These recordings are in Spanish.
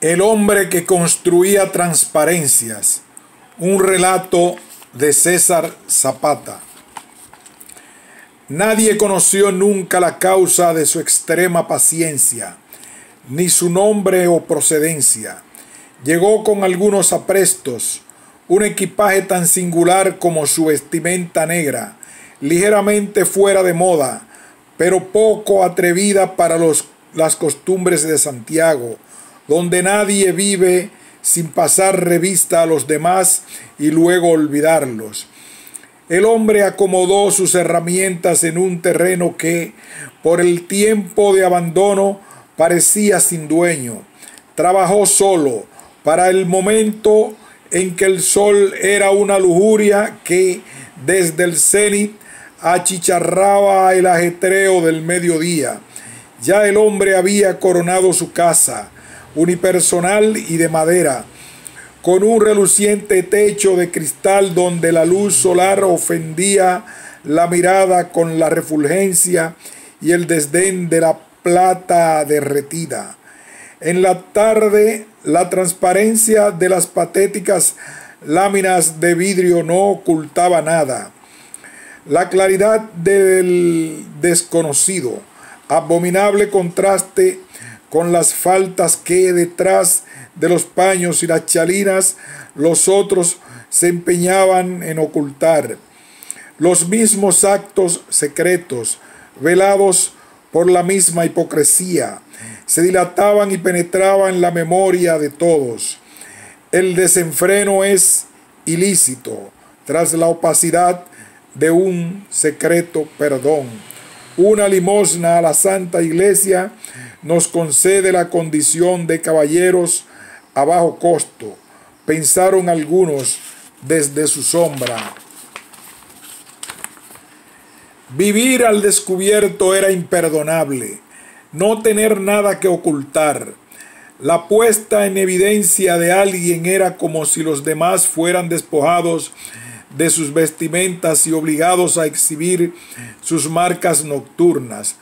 El hombre que construía transparencias. Un relato de César Zapata. Nadie conoció nunca la causa de su extrema paciencia, ni su nombre o procedencia. Llegó con algunos aprestos, un equipaje tan singular como su vestimenta negra, ligeramente fuera de moda, pero poco atrevida para las costumbres de Santiago, donde nadie vive sin pasar revista a los demás y luego olvidarlos. El hombre acomodó sus herramientas en un terreno que, por el tiempo de abandono, parecía sin dueño. Trabajó solo, para el momento en que el sol era una lujuria que, desde el cenit, achicharraba el ajetreo del mediodía. Ya el hombre había coronado su casa, unipersonal y de madera, con un reluciente techo de cristal donde la luz solar ofendía la mirada con la refulgencia y el desdén de la plata derretida. En la tarde, la transparencia de las patéticas láminas de vidrio no ocultaba nada. La claridad del desconocido, abominable contraste con las faltas que detrás de los paños y las chalinas los otros se empeñaban en ocultar. Los mismos actos secretos, velados por la misma hipocresía, se dilataban y penetraban en la memoria de todos. El desenfreno es ilícito tras la opacidad de un secreto perdón. Una limosna a la Santa Iglesia nos concede la condición de caballeros a bajo costo, pensaron algunos desde su sombra. Vivir al descubierto era imperdonable, no tener nada que ocultar. La puesta en evidencia de alguien era como si los demás fueran despojados de sus vestimentas y obligados a exhibir sus marcas nocturnas.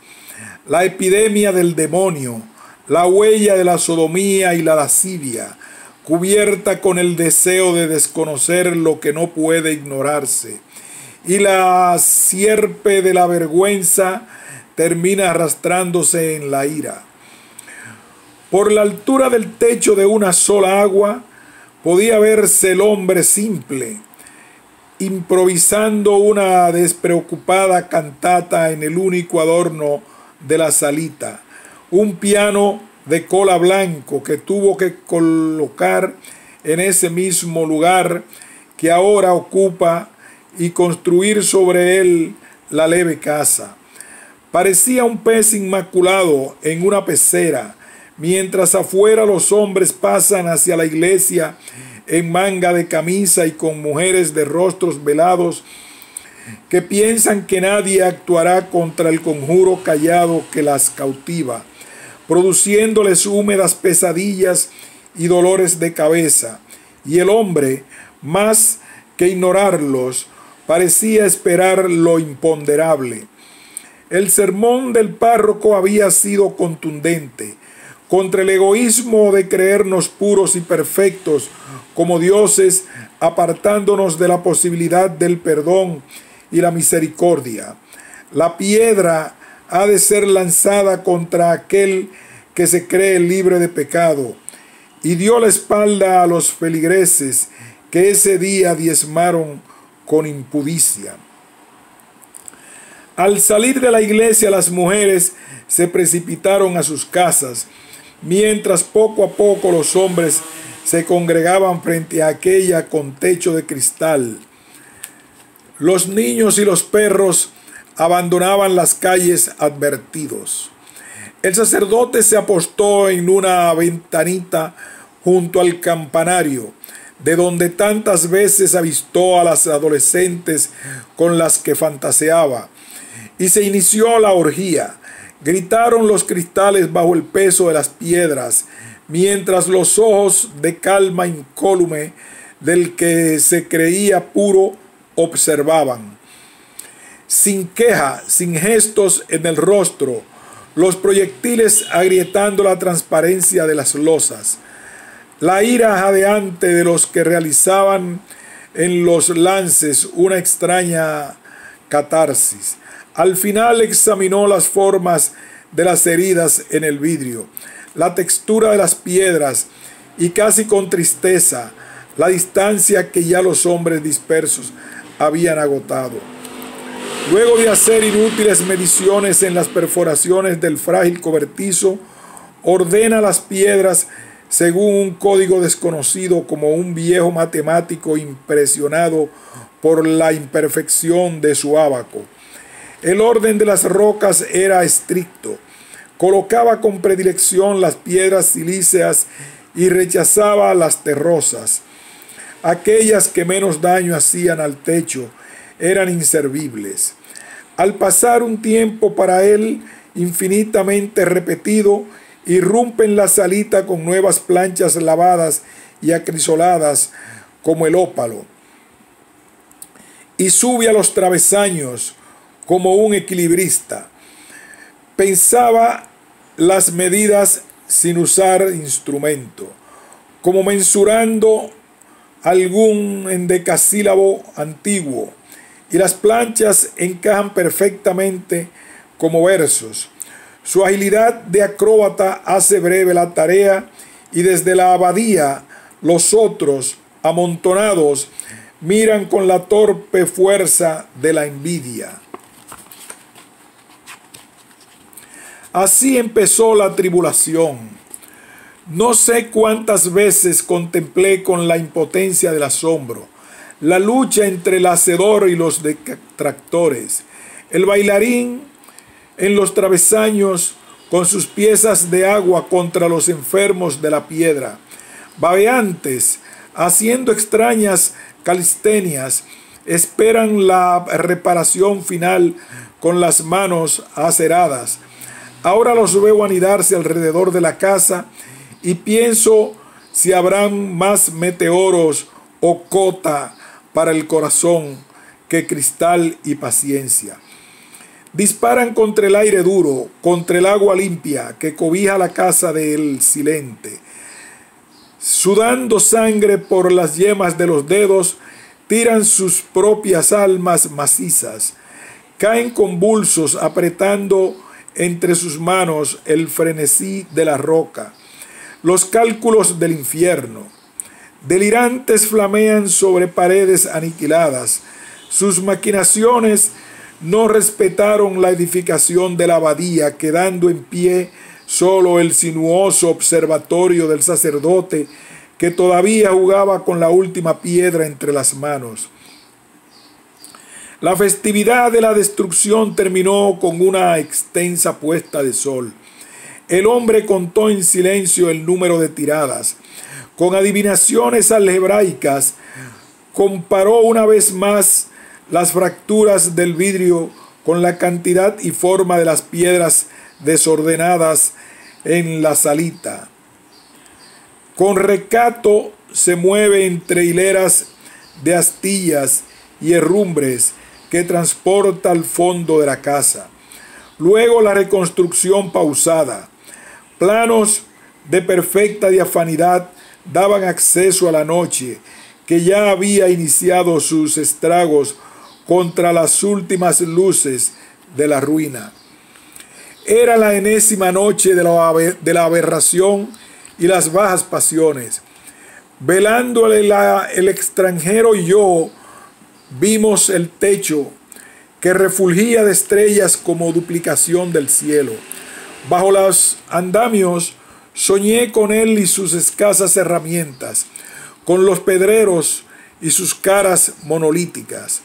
La epidemia del demonio, la huella de la sodomía y la lascivia, cubierta con el deseo de desconocer lo que no puede ignorarse. Y la sierpe de la vergüenza termina arrastrándose en la ira. Por la altura del techo de una sola agua podía verse el hombre simple, improvisando una despreocupada cantata en el único adorno de la salita, un piano de cola blanco que tuvo que colocar en ese mismo lugar que ahora ocupa y construir sobre él la leve casa. Parecía un pez inmaculado en una pecera, mientras afuera los hombres pasan hacia la iglesia en manga de camisa y con mujeres de rostros velados que piensan que nadie actuará contra el conjuro callado que las cautiva, produciéndoles húmedas pesadillas y dolores de cabeza. Y el hombre, más que ignorarlos, parecía esperar lo imponderable. El sermón del párroco había sido contundente contra el egoísmo de creernos puros y perfectos como dioses, apartándonos de la posibilidad del perdón y la misericordia. La piedra ha de ser lanzada contra aquel que se cree libre de pecado, y dio la espalda a los feligreses que ese día diezmaron con impudicia. Al salir de la iglesia, las mujeres se precipitaron a sus casas, mientras poco a poco los hombres se congregaban frente a aquella con techo de cristal. Los niños y los perros abandonaban las calles advertidos. El sacerdote se apostó en una ventanita junto al campanario, de donde tantas veces avistó a las adolescentes con las que fantaseaba, y se inició la orgía. Gritaron los cristales bajo el peso de las piedras, mientras los ojos de calma incólume del que se creía puro observaban. Sin queja, sin gestos en el rostro, los proyectiles agrietando la transparencia de las losas. la ira jadeante de los que realizaban en los lances una extraña catarsis. Al final examinó las formas de las heridas en el vidrio, la textura de las piedras y casi con tristeza la distancia que ya los hombres dispersos habían agotado. Luego de hacer inútiles mediciones en las perforaciones del frágil cobertizo, ordena las piedras según un código desconocido, como un viejo matemático impresionado por la imperfección de su ábaco. El orden de las rocas era estricto. Colocaba con predilección las piedras silíceas y rechazaba las terrosas. Aquellas que menos daño hacían al techo eran inservibles. Al pasar un tiempo para él infinitamente repetido, irrumpe en la salita con nuevas planchas lavadas y acrisoladas como el ópalo, y sube a los travesaños como un equilibrista. Pensaba las medidas sin usar instrumento, como mensurando algún endecasílabo antiguo, y las planchas encajan perfectamente como versos. Su agilidad de acróbata hace breve la tarea, y desde la abadía los otros, amontonados, miran con la torpe fuerza de la envidia. Así empezó la tribulación. No sé cuántas veces contemplé con la impotencia del asombro la lucha entre el hacedor y los detractores. El bailarín en los travesaños con sus piezas de agua contra los enfermos de la piedra, babeantes, haciendo extrañas calistenias, esperan la reparación final con las manos aceradas. Ahora los veo anidarse alrededor de la casa y pienso si habrán más meteoros o cota para el corazón que cristal y paciencia. Disparan contra el aire duro, contra el agua limpia que cobija la casa del silente. Sudando sangre por las yemas de los dedos, tiran sus propias almas macizas. Caen convulsos, apretando entre sus manos el frenesí de la roca, los cálculos del infierno. Delirantes flamean sobre paredes aniquiladas. Sus maquinaciones no respetaron la edificación de la abadía, quedando en pie solo el sinuoso observatorio del sacerdote, que todavía jugaba con la última piedra entre las manos. La festividad de la destrucción terminó con una extensa puesta de sol. El hombre contó en silencio el número de tiradas. Con adivinaciones algebraicas, comparó una vez más las fracturas del vidrio con la cantidad y forma de las piedras desordenadas en la salita. Con recato se mueve entre hileras de astillas y herrumbres que transporta al fondo de la casa. Luego la reconstrucción pausada. Planos de perfecta diafanidad daban acceso a la noche, que ya había iniciado sus estragos contra las últimas luces de la ruina. Era la enésima noche de la aberración y las bajas pasiones. Velándole el extranjero y yo vimos el techo que refulgía de estrellas como duplicación del cielo. Bajo los andamios soñé con él y sus escasas herramientas, con los pedreros y sus caras monolíticas.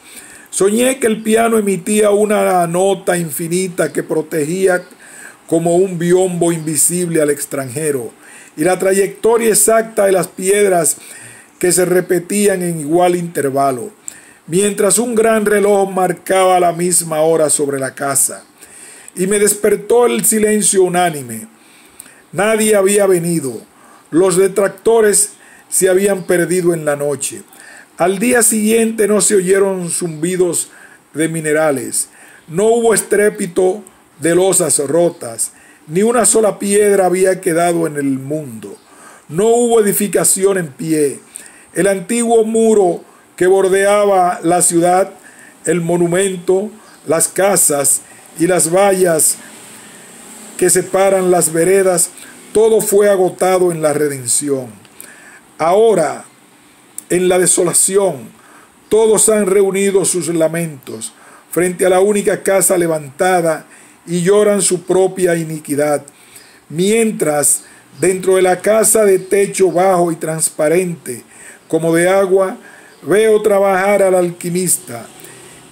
Soñé que el piano emitía una nota infinita que protegía como un biombo invisible al extranjero, y la trayectoria exacta de las piedras que se repetían en igual intervalo, mientras un gran reloj marcaba la misma hora sobre la casa. Y me despertó el silencio unánime. Nadie había venido. Los detractores se habían perdido en la noche. Al día siguiente no se oyeron zumbidos de minerales. No hubo estrépito de losas rotas. Ni una sola piedra había quedado en el mundo. no hubo edificación en pie. El antiguo muro que bordeaba la ciudad, el monumento, las casas y las vallas que separan las veredas, todo fue agotado en la redención. Ahora, en la desolación, todos han reunido sus lamentos frente a la única casa levantada y lloran su propia iniquidad. Mientras, dentro de la casa de techo bajo y transparente, como de agua, veo trabajar al alquimista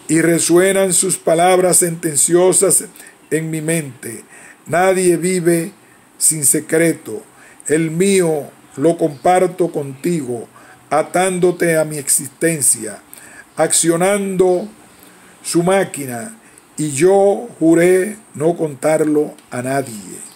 y resuenan sus palabras sentenciosas en mi mente. Nadie vive sin secreto. El mío lo comparto contigo, atándote a mi existencia, accionando su máquina, y yo juré no contarlo a nadie.